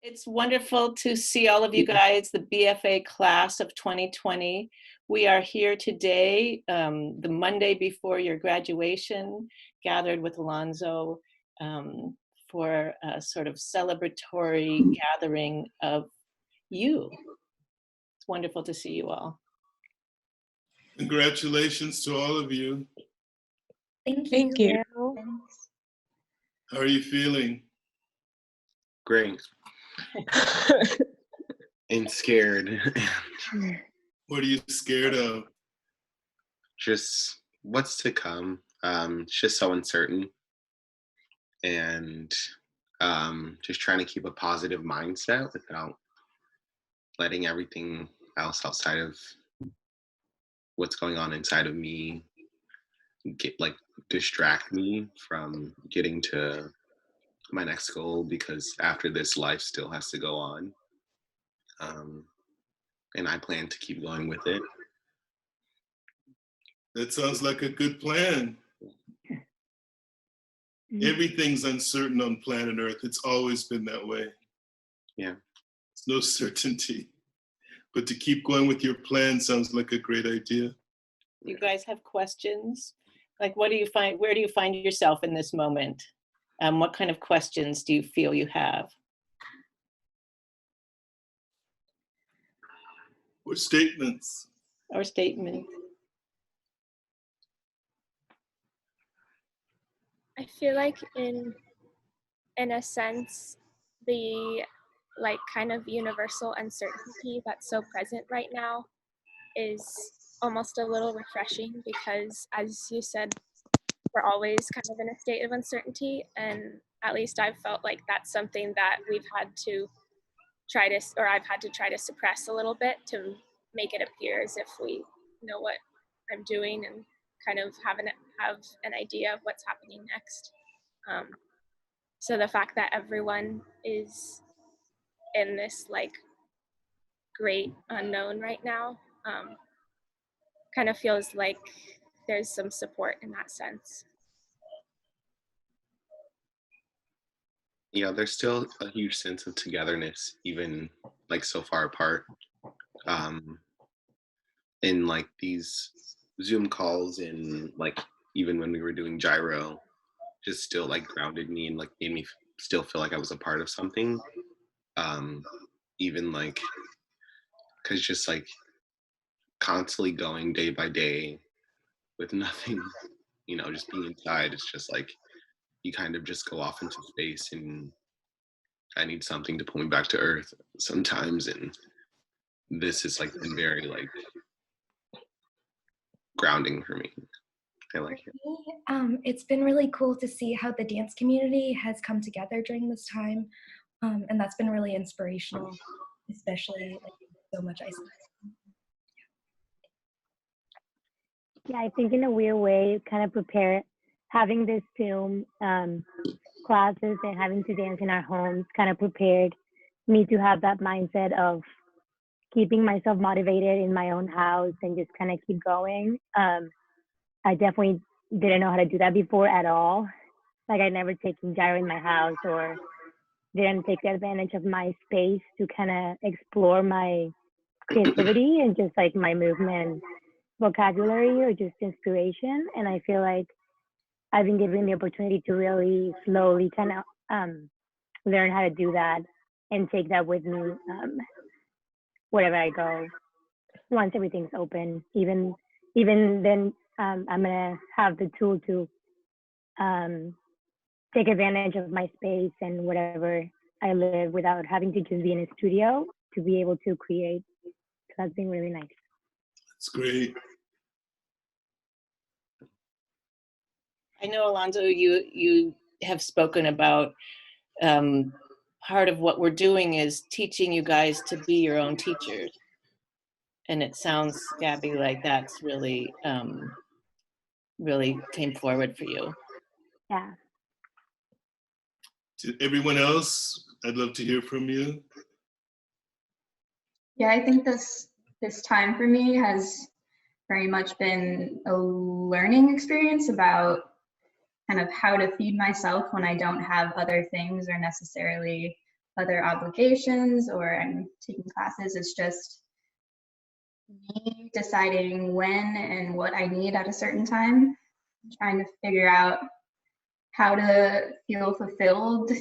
It's wonderful to see all of you guys, the BFA class of 2020. We are here today, the Monday before your graduation, gathered with Alonzo for a sort of celebratory gathering of you. It's wonderful to see you all. Congratulations to all of you. Thank you. Thank you. How are you feeling? Great. And scared. What are you scared of? Just what's to come. It's just so uncertain. And just trying to keep a positive mindset without letting everything else outside of what's going on inside of me distract me from getting to my next goal, because after this, life still has to go on. And I plan to keep going with it. That sounds like a good plan. Everything's uncertain on planet Earth. It's always been that way. Yeah. There's no certainty. But to keep going with your plan sounds like a great idea. You guys have questions? Like, what do you find, where do you find yourself in this moment? What kind of questions do you feel you have? Or statements. Or statements. I feel like in a sense, the kind of universal uncertainty that's so present right now is almost a little refreshing, because as you said, we're always kind of in a state of uncertainty, and at least I've felt like that's something that we've had to I've had to try to suppress a little bit to make it appear as if we know what I'm doing and kind of have an idea of what's happening next. So the fact that everyone is in this great unknown right now kind of feels like there's some support in that sense. Yeah, there's still a huge sense of togetherness, even so far apart. In these Zoom calls, and even when we were doing gyro, just still grounded me and made me still feel like I was a part of something. Even because just constantly going day by day with nothing, just being inside, it's just you kind of just go off into space, and I need something to pull me back to earth sometimes, and this has been very grounding for me. I like it. It's been really cool to see how the dance community has come together during this time, and that's been really inspirational, especially so much isolation. Yeah, I think in a weird way, kind of having this Zoom classes and having to dance in our homes kind of prepared me to have that mindset of keeping myself motivated in my own house and just kind of keep going. I definitely didn't know how to do that before at all. I'd never taken gyro in my house, or didn't take advantage of my space to kind of explore my creativity and just my movement vocabulary or just inspiration. And I feel like I've been given the opportunity to really slowly kind of learn how to do that and take that with me wherever I go. Once everything's open, even then, I'm gonna have the tool to take advantage of my space and whatever I live without having to just be in a studio to be able to create. So that's been really nice. That's great. I know, Alonzo, you have spoken about part of what we're doing is teaching you guys to be your own teachers. And it sounds, Gabby, like that's really, really came forward for you. Yeah. To everyone else, I'd love to hear from you. Yeah, I think this time for me has very much been a learning experience about kind of how to feed myself when I don't have other things or necessarily other obligations or I'm taking classes. It's just me deciding when and what I need at a certain time, trying to figure out how to feel fulfilled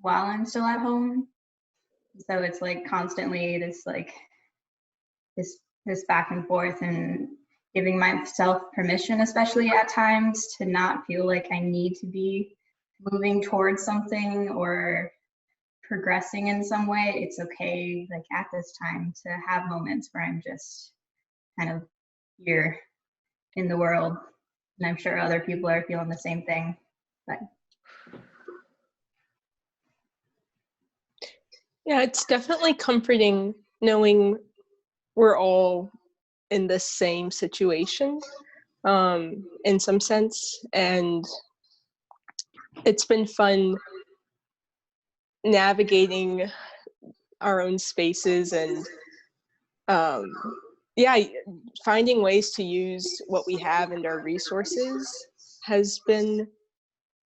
while I'm still at home. So it's like constantly this back and forth, and giving myself permission, especially at times, to not feel like I need to be moving towards something or progressing in some way. It's okay, like at this time, to have moments where I'm just kind of here in the world. And I'm sure other people are feeling the same thing. But yeah, it's definitely comforting knowing we're all in the same situation, in some sense. And it's been fun navigating our own spaces and yeah, finding ways to use what we have and our resources has been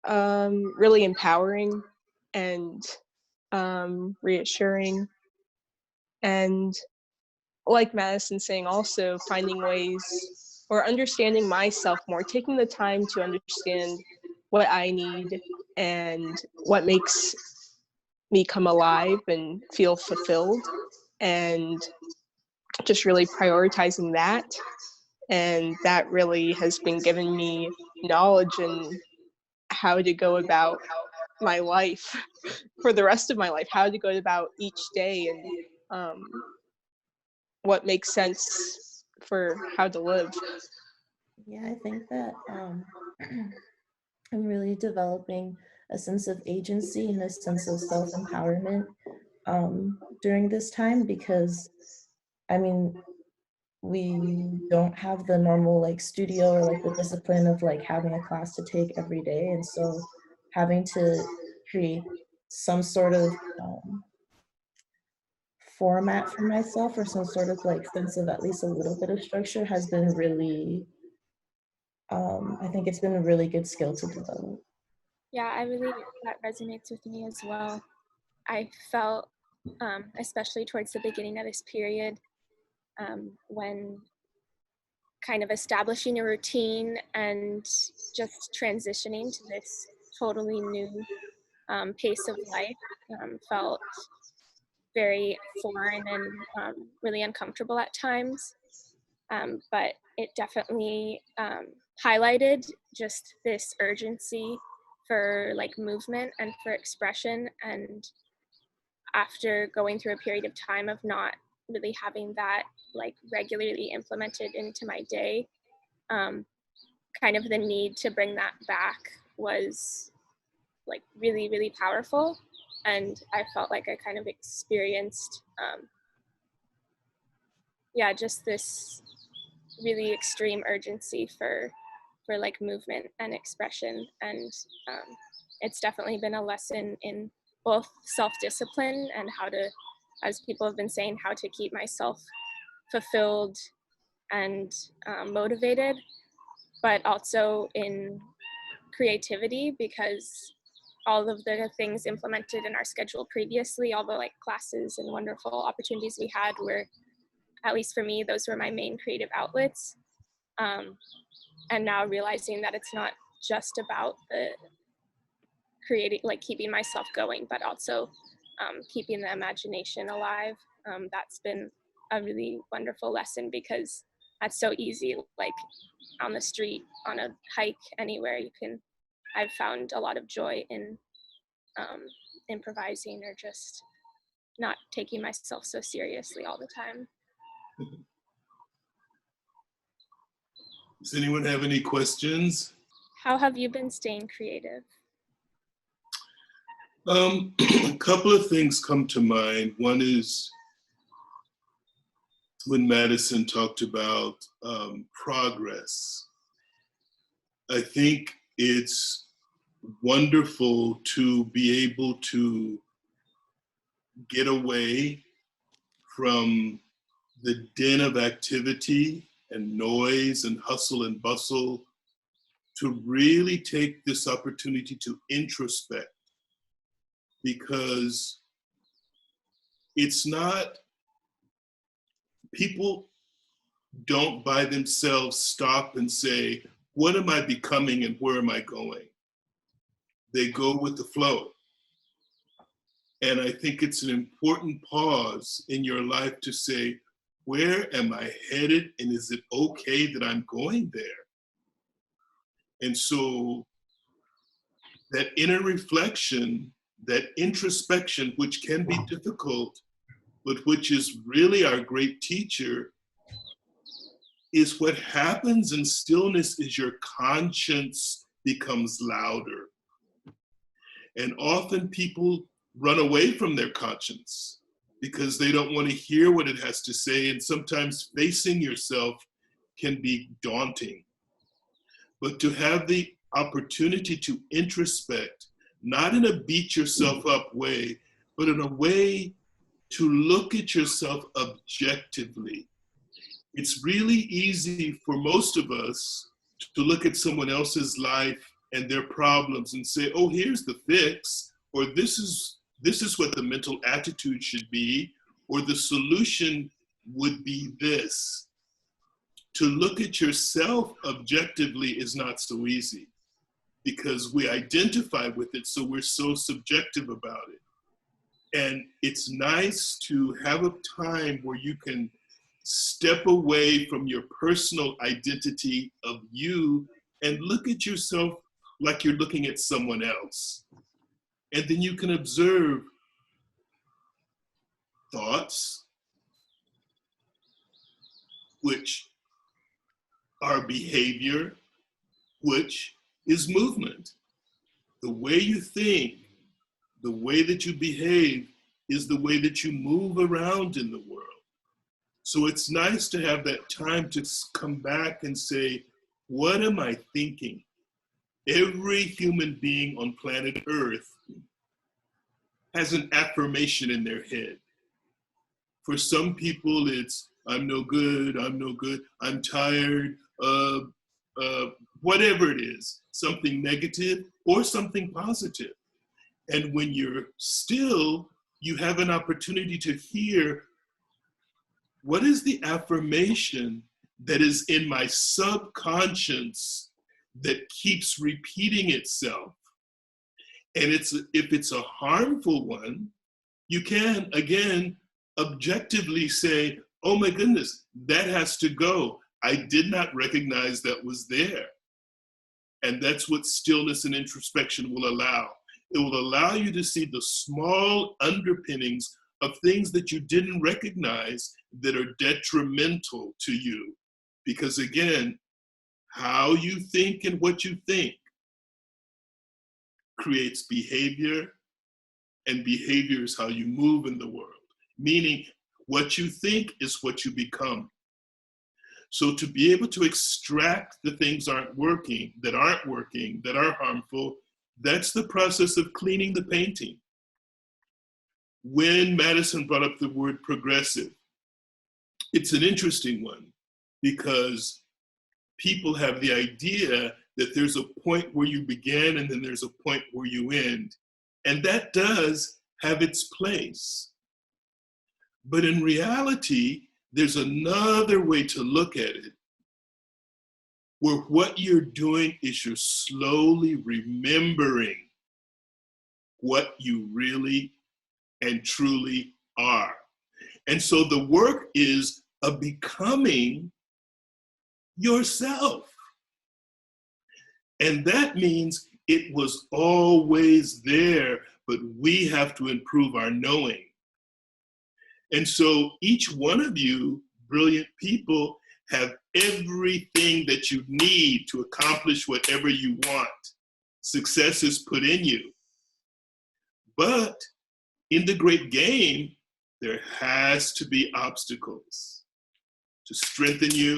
really empowering and reassuring. And like Madison saying, also finding ways or understanding myself more, taking the time to understand what I need and what makes me come alive and feel fulfilled, and just really prioritizing that. And that really has been giving me knowledge and how to go about my life for the rest of my life, how to go about each day, and what makes sense for how to live. Yeah, I think that I'm really developing a sense of agency and a sense of self-empowerment during this time, because I mean, we don't have the normal like studio or like the discipline of like having a class to take every day, and so having to create some sort of format for myself, or some sort of like sense of at least a little bit of structure, has been really I think it's been a really good skill to develop. Yeah, that resonates with me as well. I felt, especially towards the beginning of this period, when kind of establishing a routine and just transitioning to this totally new pace of life, felt very foreign and really uncomfortable at times. But it definitely highlighted just this urgency for like movement and for expression. And after going through a period of time of not really having that like regularly implemented into my day, kind of the need to bring that back was like really, really powerful. And I felt like I kind of experienced, yeah, just this really extreme urgency for like movement and expression. And it's definitely been a lesson in both self-discipline and how to, as people have been saying, how to keep myself fulfilled and motivated, but also in creativity, because all of the things implemented in our schedule previously, all the like classes and wonderful opportunities we had, were, at least for me, those were my main creative outlets. And now realizing that it's not just about the creating, like keeping myself going, but also keeping the imagination alive. That's been a really wonderful lesson, because that's so easy, like on the street, on a hike, anywhere you can. I've found a lot of joy in improvising, or just not taking myself so seriously all the time. Does anyone have any questions? How have you been staying creative? A couple of things come to mind. One is when Madison talked about progress. I think it's wonderful to be able to get away from the din of activity and noise and hustle and bustle, to really take this opportunity to introspect, because it's not, people don't by themselves stop and say, what am I becoming and where am I going? They go with the flow. And I think it's an important pause in your life to say, where am I headed? And is it okay that I'm going there? And so that inner reflection, that introspection, which can be difficult, but which is really our great teacher, is what happens in stillness is your conscience becomes louder. And often people run away from their conscience because they don't want to hear what it has to say. And sometimes facing yourself can be daunting. But to have the opportunity to introspect, not in a beat yourself up way, but in a way to look at yourself objectively. It's really easy for most of us to look at someone else's life and their problems and say, oh, here's the fix, or this is what the mental attitude should be, or the solution would be this. To look at yourself objectively is not so easy because we identify with it, so we're so subjective about it. And it's nice to have a time where you can step away from your personal identity of you and look at yourself like you're looking at someone else. And then you can observe thoughts, which are behavior, which is movement. The way you think, the way that you behave is the way that you move around in the world. So it's nice to have that time to come back and say, what am I thinking? Every human being on planet Earth has an affirmation in their head. For some people, it's, I'm no good, I'm tired, whatever it is, something negative or something positive. And when you're still, you have an opportunity to hear, what is the affirmation that is in my subconscious that keeps repeating itself? And if it's a harmful one, you can, again, objectively say, oh my goodness, that has to go. I did not recognize that was there. And that's what stillness and introspection will allow. It will allow you to see the small underpinnings of things that you didn't recognize that are detrimental to you. Because again, how you think and what you think creates behavior, and behavior is how you move in the world. Meaning, what you think is what you become. So to be able to extract the things that aren't working, that are harmful, that's the process of cleaning the painting. When Madison brought up the word progressive, it's an interesting one because people have the idea that there's a point where you begin and then there's a point where you end. And that does have its place. But in reality, there's another way to look at it, where what you're doing is you're slowly remembering what you really and truly are. And so the work is of becoming yourself. And that means it was always there, but we have to improve our knowing. And so each one of you, brilliant people, have everything that you need to accomplish whatever you want. Success is put in you. But in the great game, there has to be obstacles to strengthen you,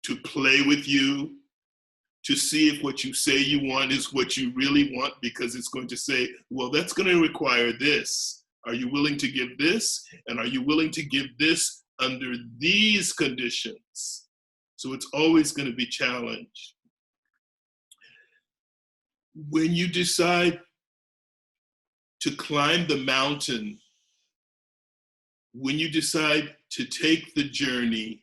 to play with you, to see if what you say you want is what you really want, because it's going to say, well, that's going to require this. Are you willing to give this? And are you willing to give this under these conditions? So it's always going to be challenged. When you decide to climb the mountain, when you decide to take the journey,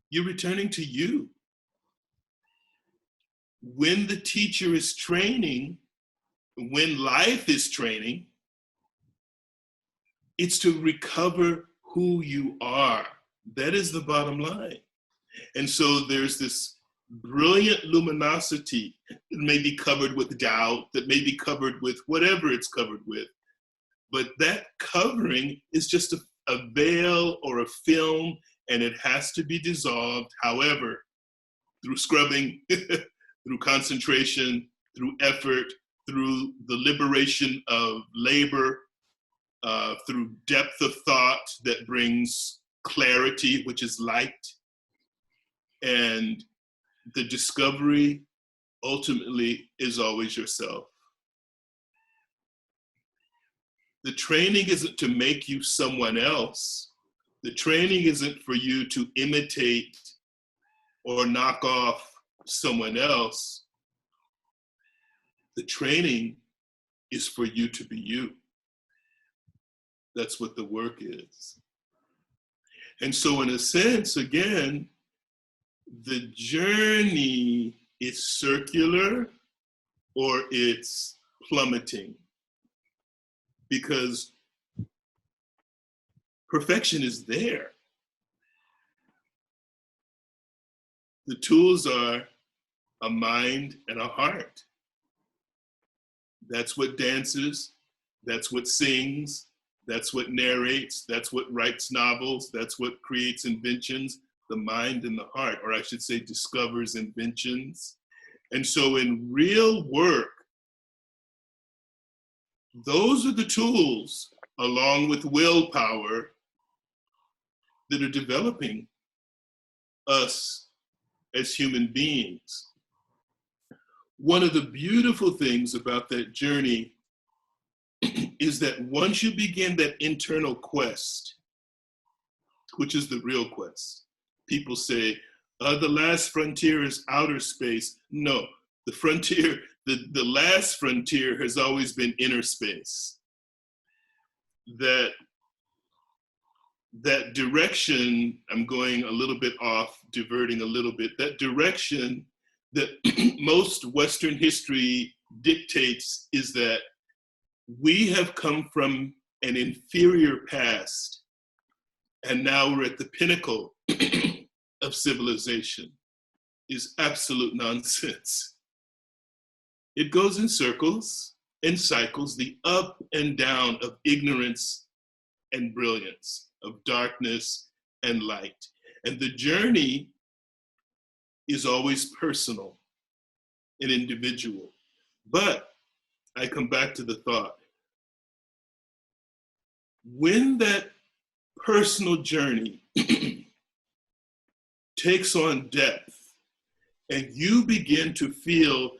you're returning to you. When the teacher is training, when life is training, it's to recover who you are. That is the bottom line. And so there's this brilliant luminosity that may be covered with doubt, that may be covered with whatever it's covered with. But that covering is just a veil or a film, and it has to be dissolved, however, through scrubbing, through concentration, through effort, through the liberation of labor, through depth of thought that brings clarity, which is light. And the discovery ultimately is always yourself. The training isn't to make you someone else. The training isn't for you to imitate or knock off someone else. The training is for you to be you. That's what the work is. And so in a sense, again, the journey is circular or it's plummeting, because perfection is there. The tools are a mind and a heart. That's what dances, that's what sings, that's what narrates, that's what writes novels, that's what creates inventions, the mind and the heart, or I should say discovers inventions. And so in real work, those are the tools, along with willpower, that are developing us as human beings. One of the beautiful things about that journey is that once you begin that internal quest, which is the real quest, people say, the last frontier is outer space. No, the frontier, the last frontier has always been inner space. That direction, I'm going a little bit off, diverting a little bit, that direction that most Western history dictates is that we have come from an inferior past, and now we're at the pinnacle of civilization, is absolute nonsense. It goes in circles and cycles, the up and down of ignorance and brilliance, of darkness and light. And the journey is always personal and individual. But I come back to the thought, when that personal journey takes on depth and you begin to feel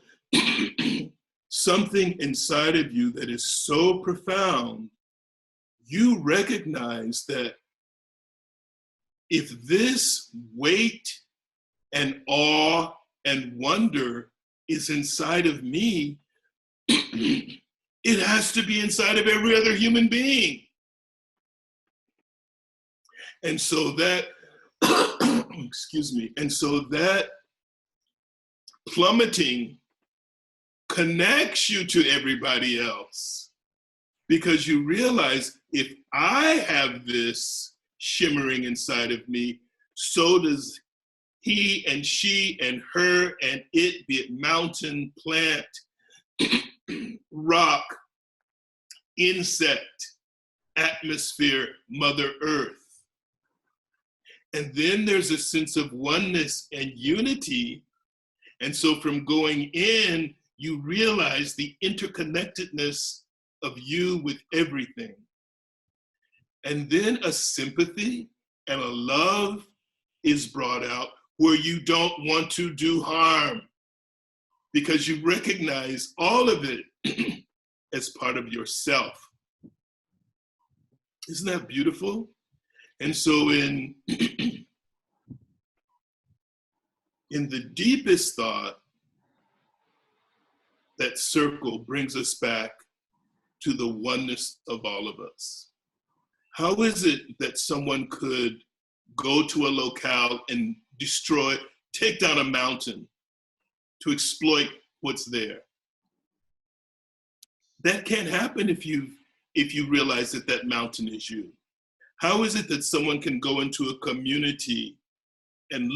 something inside of you that is so profound, you recognize that if this weight and awe and wonder is inside of me, it has to be inside of every other human being. And so that, excuse me, and so that plummeting connects you to everybody else, because you realize if I have this shimmering inside of me, so does he and she and her and it, be it mountain, plant, rock, insect, atmosphere, Mother Earth. And then there's a sense of oneness and unity. And so from going in, you realize the interconnectedness of you with everything. And then a sympathy and a love is brought out where you don't want to do harm, because you recognize all of it as part of yourself. Isn't that beautiful? And so in the deepest thought, that circle brings us back to the oneness of all of us. How is it that someone could go to a locale and destroy, take down a mountain to exploit what's there? That can't happen if you realize that that mountain is you. How is it that someone can go into a community and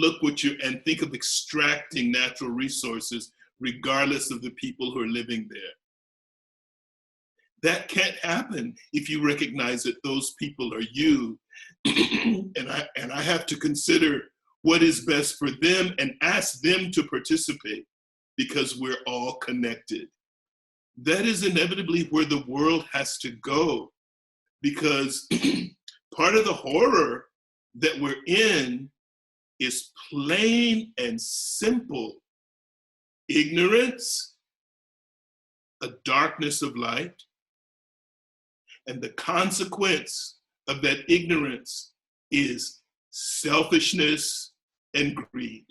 and think of extracting natural resources regardless of the people who are living there? That can't happen if you recognize that those people are you. and I have to consider what is best for them and ask them to participate, because we're all connected. That is inevitably where the world has to go, because part of the horror that we're in is plain and simple ignorance, a darkness of light, and the consequence of that ignorance is selfishness and greed.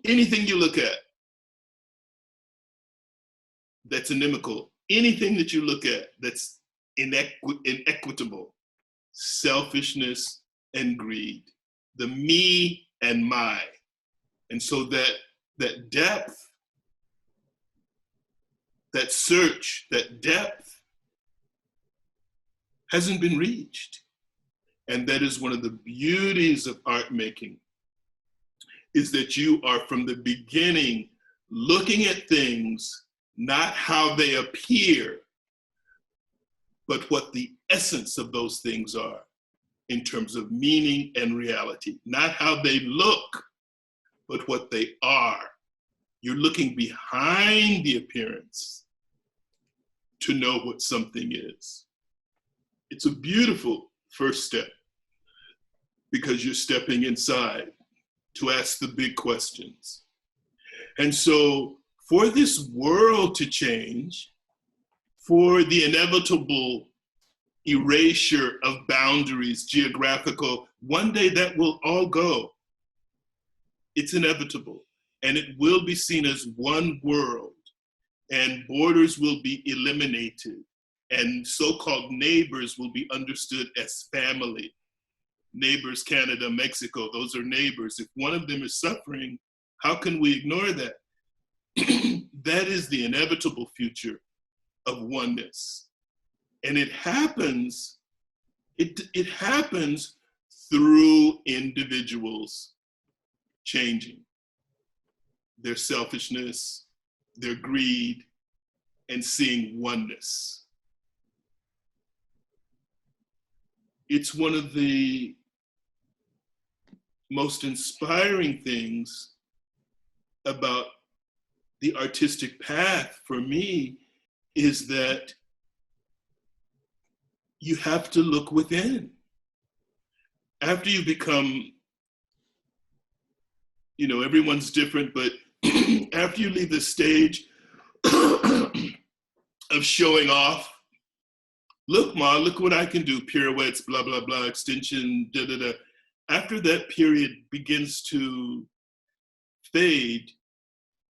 Anything you look at that's inimical, anything that you look at that's inequitable, selfishness and greed, the me and my. And so that depth, that search, that depth hasn't been reached. And that is one of the beauties of art making, is that you are from the beginning looking at things, not how they appear, but what the essence of those things are in terms of meaning and reality. Not how they look, but what they are. You're looking behind the appearance to know what something is. It's a beautiful first step, because you're stepping inside to ask the big questions. And so for this world to change, for the inevitable erasure of boundaries, geographical, one day that will all go. It's inevitable, and it will be seen as one world, and borders will be eliminated, and so-called neighbors will be understood as family. Neighbors, Canada, Mexico, those are neighbors. If one of them is suffering, how can we ignore that? That is the inevitable future of oneness. And it happens through individuals changing their selfishness, their greed, and seeing oneness. It's one of the most inspiring things about the artistic path for me, is that you have to look within. After you become, everyone's different, but after you leave the stage of showing off, look, Ma, look what I can do, pirouettes, blah, blah, blah, extension, da, da, da. After that period begins to fade,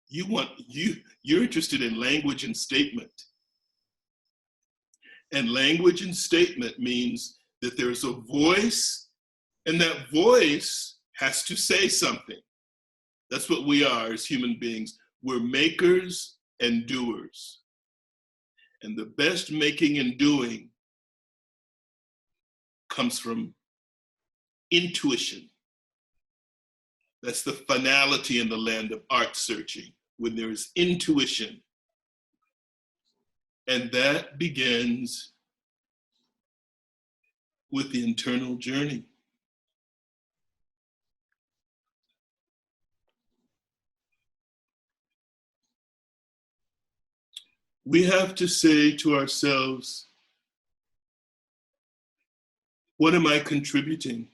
you're interested in language and statement. And language and statement means that there's a voice, and that voice has to say something. That's what we are as human beings. We're makers and doers. And the best making and doing comes from intuition. That's the finality in the land of art searching, when there is intuition. And that begins with the internal journey. We have to say to ourselves, what am I contributing?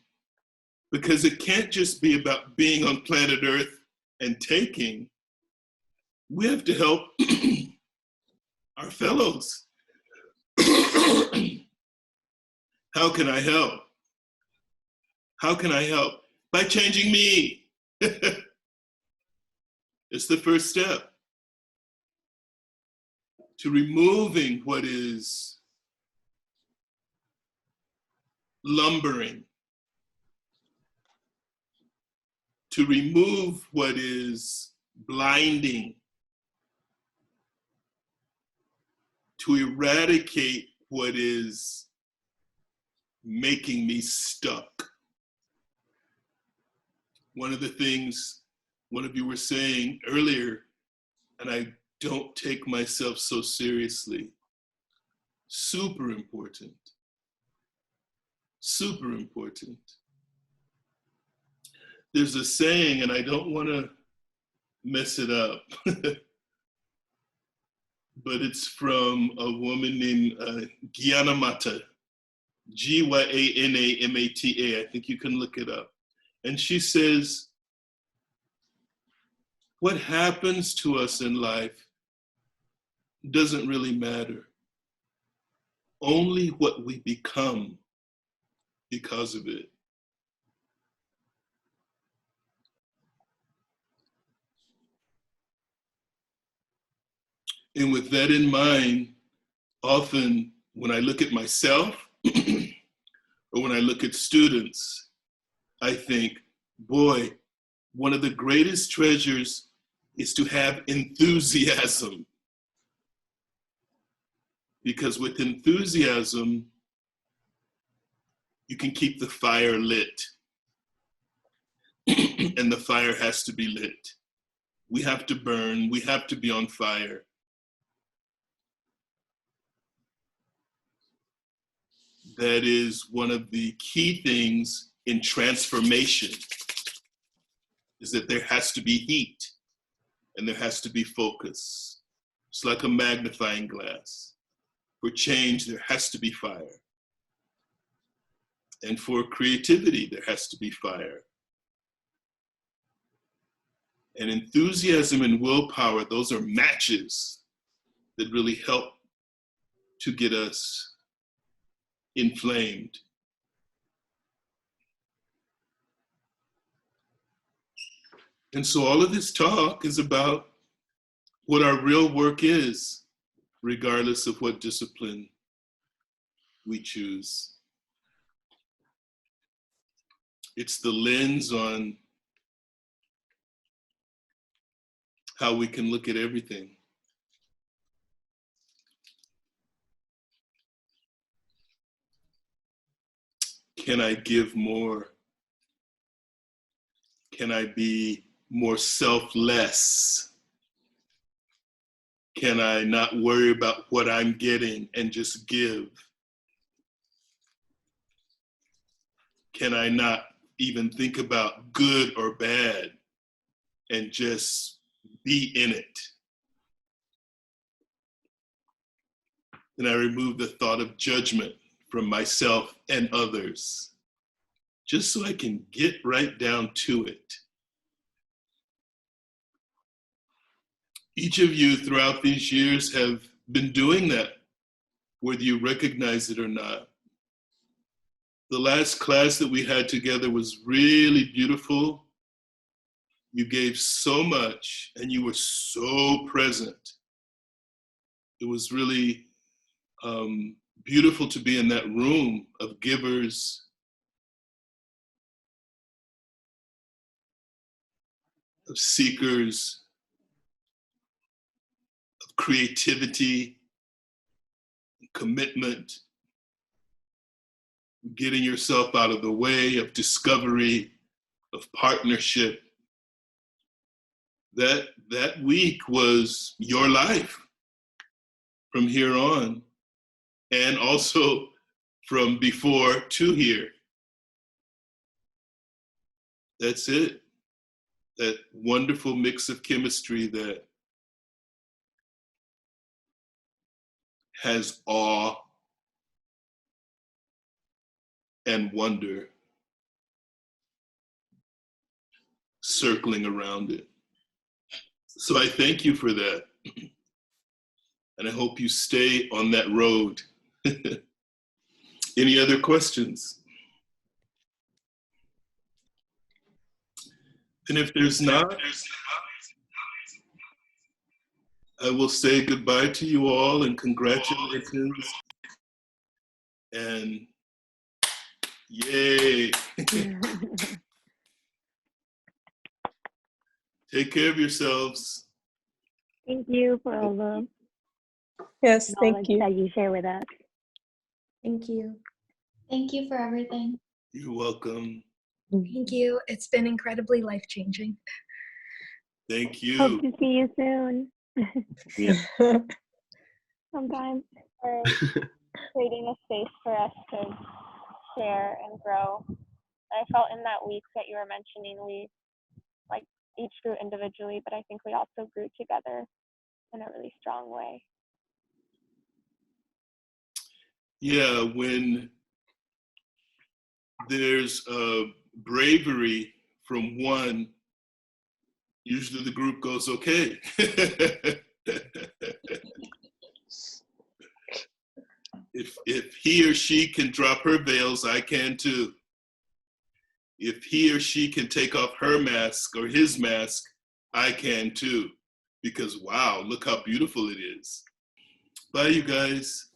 Because it can't just be about being on planet Earth and taking. We have to help our fellows. How can I help? How can I help? By changing me. It's the first step. to removing what is lumbering, to remove what is blinding, to eradicate what is making me stuck. One of the things one of you were saying earlier, and I don't take myself so seriously, super important, super important. There's a saying, and I don't want to mess it up, but it's from a woman named Gyanamata, Gyanamata. I think you can look it up. And she says, what happens to us in life doesn't really matter. Only what we become because of it. And with that in mind, often when I look at myself or when I look at students, I think, boy, one of the greatest treasures is to have enthusiasm. Because with enthusiasm, you can keep the fire lit. And the fire has to be lit. We have to burn, we have to be on fire. That is one of the key things in transformation, is that there has to be heat and there has to be focus. It's like a magnifying glass. For change, there has to be fire. And for creativity, there has to be fire. And enthusiasm and willpower, those are matches that really help to get us inflamed. And so all of this talk is about what our real work is, regardless of what discipline we choose. It's the lens on how we can look at everything. Can I give more? Can I be more selfless? Can I not worry about what I'm getting and just give? Can I not even think about good or bad and just be in it? Can I remove the thought of judgment from myself and others, just so I can get right down to it? Each of you throughout these years have been doing that, whether you recognize it or not. The last class that we had together was really beautiful. You gave so much and you were so present. It was really beautiful to be in that room of givers, of seekers, of creativity, commitment, getting yourself out of the way, of discovery, of partnership. That week was your life from here on, and also from before to here. That's it. That wonderful mix of chemistry that has awe and wonder circling around it. So I thank you for that. And I hope you stay on that road. Any other questions? And if there's not, I will say goodbye to you all and congratulations. And yay. Take care of yourselves. Thank you for all the Yes, thank knowledge you. that you share with us. Thank you. Thank you for everything. You're welcome. Thank you. It's been incredibly life-changing. Thank Hope you. to see you soon. Yeah. Sometime. For creating a space for us to share and grow. I felt in that week that you were mentioning, we like each grew individually, but I think we also grew together in a really strong way. Yeah, when there's bravery from one, usually the group goes, okay. If he or she can drop her veils, I can too. If he or she can take off her mask or his mask, I can too. Because wow, look how beautiful it is. Bye, you guys.